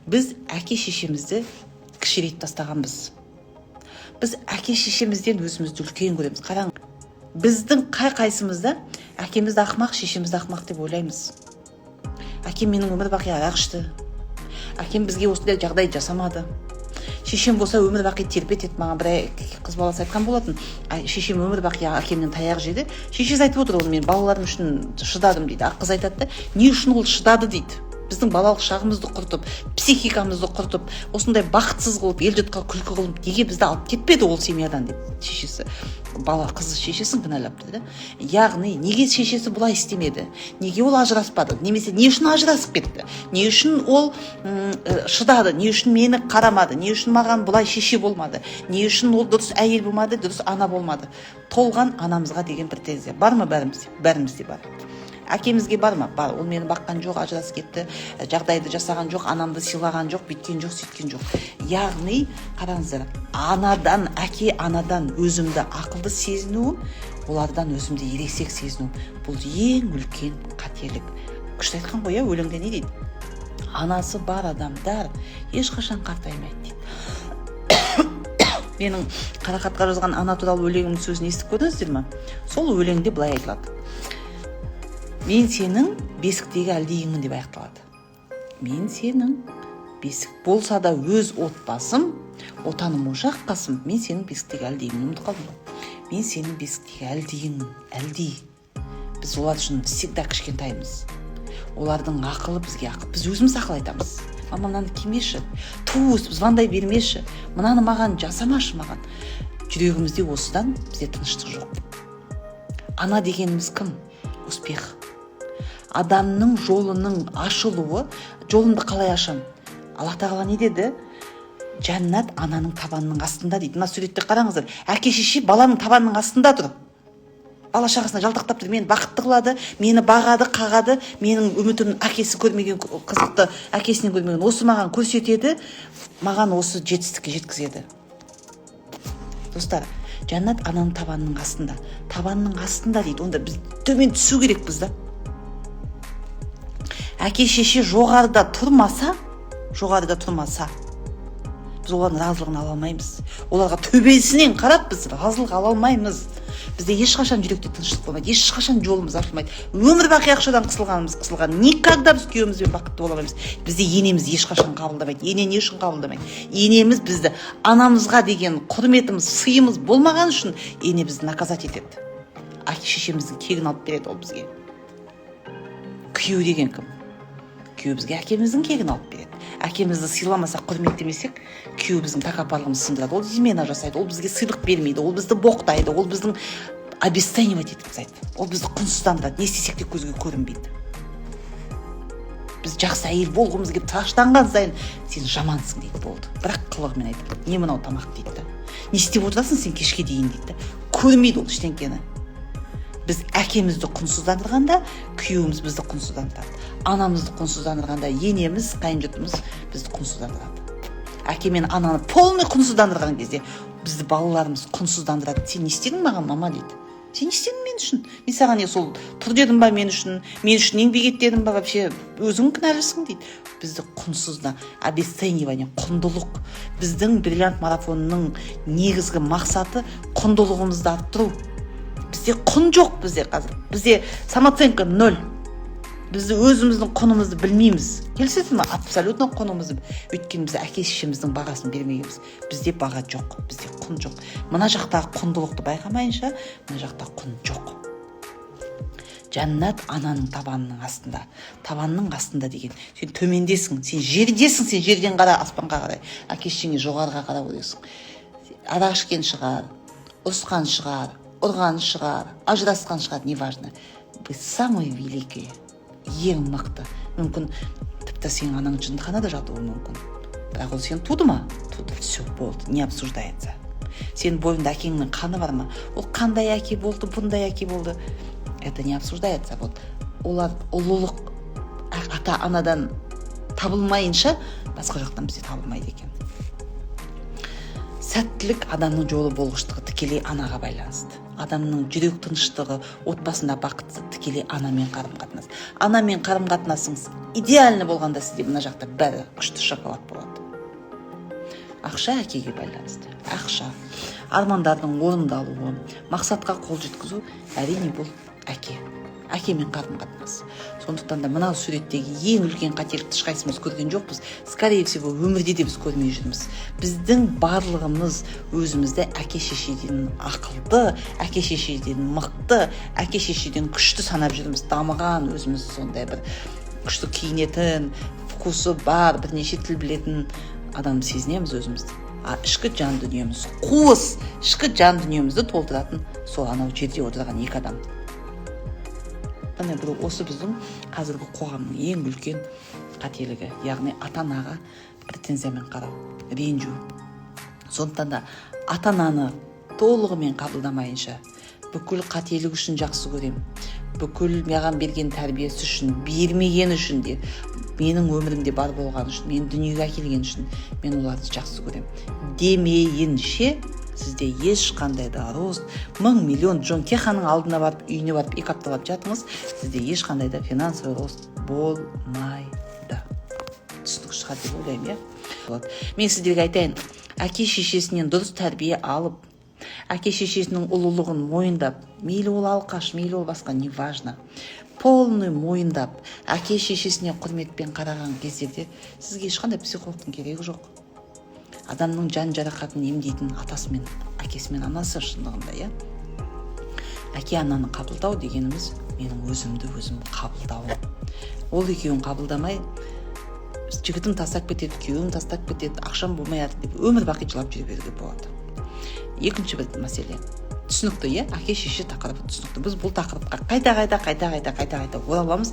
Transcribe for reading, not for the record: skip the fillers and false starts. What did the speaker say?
Біз әке шешемізді кішірейтіп тастағанбыз. Біз әке шешемізден өзімізді үлкен көреміз. Қараң, біздің қай-қайсымызда әкемізді ақымақ, шешемізді ақымақ деп ойлаймыз. Әкем менің өмір бақи арақ ішті. Әкем бізге осындай жағдай жасамады. Шешем болса өмір бақи тербет ет. Маған бір қыз баласы айтқан болатын. Шешем өмір бақи әкемнен таяқ жеді. Шешесі айтып отыр, ол мен балаларым үшін шыдадым дейді. Қыз айтады да, не үшін ол шыдады дейді. Біздің балалық шағымызды құртып, психикамызды құртып, осындай бақытсыз қылып, ел жұртқа күлкі қылып, неге бізді алып кетпеді ол семьядан деп шешесі, қызы шешесін кінәлапты да. Яғни, неге шешесі бұлай істемеді? Неге ол ажыраспады? Немесе не үшін ажырасып кетті? Не үшін ол шыдады? Не үшін мені қарамады? Не үшін маған бұлай шеше болмады? Не үшін ол дұрыс әйел болмады, дұрыс ана болмады? Толған анамызға деген претензия бар ма? Бәрімізде бар. Әкемізге бар ма? Бар. Ол мені баққан жоқ, ажырасып кетті, жағдайды жасаған жоқ, анамды сыйлаған жоқ, бүйткен жоқ, сөйткен жоқ. Яғни, қараңыздар, әке анадан өзімді ақылды сезінуім, олардан өзімді ересек сезінуім. Бұл ең үлкен қателік. Күшті айтқан ғой, өлеңде не дейді? Анасы бар адамдар ешқашан қартаймайды дейді. Менің Қарақатқа жазған ана туралы өлеңімнің сөзін естіп көрдіңіздер ме? Сол өлеңде былай айтылады. Мен сенің бесіктегі әлдейіңмін деп аяқталады. Мен сенің бесік болса да өз отбасым, отаным ошақ қасым, мен сенің бесіктегі әлдейіңмін. Ұмытып қалдым ба? Мен сенің бесіктегі әлдейіңмін. Әлдей. Біз олар үшін всегда кішкентаймыз. Олардың ақылы бізге ақыл. Біз өзіміз ақыл айтамыз. Мама, мынаны кимеші, звондай бермеші, мынаны маған жасамашы маған. Жүрегімізде осыдан бізде тыныштық жоқ. Ана дегеніміз кім? Успех. Адамның жолының ашылуы, жолымды қалай ашам? Аллах тағала не деді? Жәннат ананың табанының астында дейді. Мына суретте қараңыздар. Әке шеше баланың табанының астында тұр. Бала шағасына жалтақтап тұр. Мені бақытты қылады, мені бағады, қағады. Менің үмітімнің әкесі көрмеген қызықты, әкесінен көрмеген. Осы маған көрсетеді, маған осы жетістікке жеткізеді. Достар, жәннат ананың табанының астында. Табанның астында дейді. Онда біз төмен түсу керекпіз да. Әке шеше жоғарыда тұрмаса, біз олардың разылығын ала алмаймыз. Оларға төбесінен қарап біз разылық ала алмаймыз. Бізде ешқашан жүректе тыныштық болмайды, ешқашан жолымыз ашылмайды. Өмір бақи ақшадан қысылған. Никогда біз күйеуімізбен бақытты бола алмаймыз. Бізде енеміз ешқашан қабылдамайды. Ене не үшін қабылдамайды? Енеміз бізді анамызға деген құрметіміз, сыйымыз болмаған үшін ене бізді наказать етеді. Әке шешеміздің кегін алып береді ол бізге. Күйеу деген кім? Күйеу бізге әкеміздің кегін алып береді. Әкемізді сыйламасақ, құрметтемесек, күйеу біздің тәкаппарлығымызды сындырады. Ол измена жасайды, ол бізге сыйлық бермейді, ол бізді боқтайды, ол біздің обесценивать етіп тастайды. Ол бізді құнсыздандырады, не істесек те көзге көрінбейді. Біз жақсы әйел болғымыз келіп тыраштанған сайын, сен жамансың дейді, болды. Бірақ қылығымен айтады, не мынау тамақ дейді. Не істеп отырасың сен кешке дейін дейді. Көрмейді ол ештеңкені. Біз әкемізді құнсыздандырғанда, күйеуіміз бізді құнсыздандырады. Анамызды құнсыздандырғанда, енеміз, қайын жұртымыз бізді құнсыздандырады. Әке мен ананы полный құнсыздандырған кезде, бізді балаларымыз құнсыздандырады. Сен не істедің маған, мама дейді. Сен не істедің мен үшін? Мен саған сол тұр дедім ба мен үшін еңбек ет дедім ба, вообще өзің кінәлісің дейді. Бізді құнсызда, обесценивание, құндылық. Біздің бриллиант марафонының негізгі мақсаты құндылығымызды арттыру. Бізде құн жоқ бізде қазір. Бізде самооценка 0. Біз өзіміздің құнымызды білмейміз. Келісесіз ме? Абсолютно құнымызды. Өйткені біз әке шешеміздің бағасын бермейміз. Бізде баға жоқ, бізде құн жоқ. Мына жақтағы құндылықты байқамайынша, мына жақта құн жоқ. Жәннат ананың табанының астында. Табанның астында деген. Сен төмендесің, сен жердесің, сен жерден қара, аспанға қарай. Әке шешеңе жоғарыға қарап отырсың. Арақ ішкен шығар, ұрысқан шығар, ұрған шығар, ажырасқан шығар, неважно. Вы самые великие. Ең мықты. Мүмкін тіпті сенің анаң жындыханада жатуы мүмкін. Бірақ ол сен туды ма? Туды. Все, болды. Не обсуждается. Сен бойында әкеңнің қаны бар ма? Ол қандай әке болды, бұндай әке болды. Это не обсуждается. Вот. Олар ұлылық ата анадан табылмайынша басқа жақтан бізде табылмайды екен. Сәттілік адамның жолы болғыштығы тікелей анаға байланысты. адамның жүрек тыныштығы, отбасында бақытты тікелей анамен қарым-қатынас. Анамен қарым-қатынасыңыз идеальны болғанда сізде мына жақта бәрі күшті шоколад болады. Ақша әкеге байланысты. Ақша, армандардың орындалуы, мақсатқа қол жеткізу, әрине бұл әке. Әкемен қарым-қатынас. Сондықтан да мынау суреттегі ең үлкен қателікті ешқайсымыз көрген жоқпыз. Скорее всего, өмірде де біз көрмей жүрміз. Біздің барлығымыз өзімізді әке-шешеден ақылды, әке-шешеден мықты, әке-шешеден күшті санап жүрміз. Дамыған өзіміз сондай бір күшті киінетін, вкусы бар, бірнеше тіл білетін адам сезінеміз өзімізді. Ішкі жан дүниеміз, қуыс, ішкі жан дүниемізді толтыратын сол анау жерде отырған екі адам. Міне бұл осы біздің қазіргі қоғамның ең үлкен қателігі, яғни ата-анаға претензиямен қарау, ренжу. Сондықтан да ата-ананы толығымен қабылдамайынша, бүкіл қателік үшін жақсы көрем, бүкіл маған берген тәрбиесі үшін, бермеген үшін де, менің өмірімде бар болған үшін, мен дүниеге әкелген үшін, мен оларды жақсы көрем. Демейінше сізде ешқандай да рост, 1000-миллион Джон Кеханың алдына барып, үйіне барып, 2 апталап жатыңыз, сізде ешқандай да финансовый рост болмайды. Түсінік шығар деп ойлаймын, иә? Мен сіздерге айтайын, әке-шешесінен дұрыс тәрбие алып, әке-шешесінің ұлылығын мойындап, мейлі ол алқаш, мейлі ол басқа, не важно. Полный мойындап, әке-шешесіне құрметпен қараған кездерде сізге ешқандай психологтың керегі жоқ. Адамның жан жарақатын емдейтін атасы мен әкесі мен анасы шындығында, иә. Әке ананы қабылдау дегеніміз менің өзімді өзім қабылдауым. Ол екеуін қабылдамай, жігітім тастап кетеді, күйеуім тастап кетеді, ақшам болмай жатыр деп өмір бақи жылап жүре беруге болады. Екінші бір мәселе. Түсінікті, иә, әке-шеше тақырыбы түсінікті. Біз бұл тақырыпқа қайта ораламыз.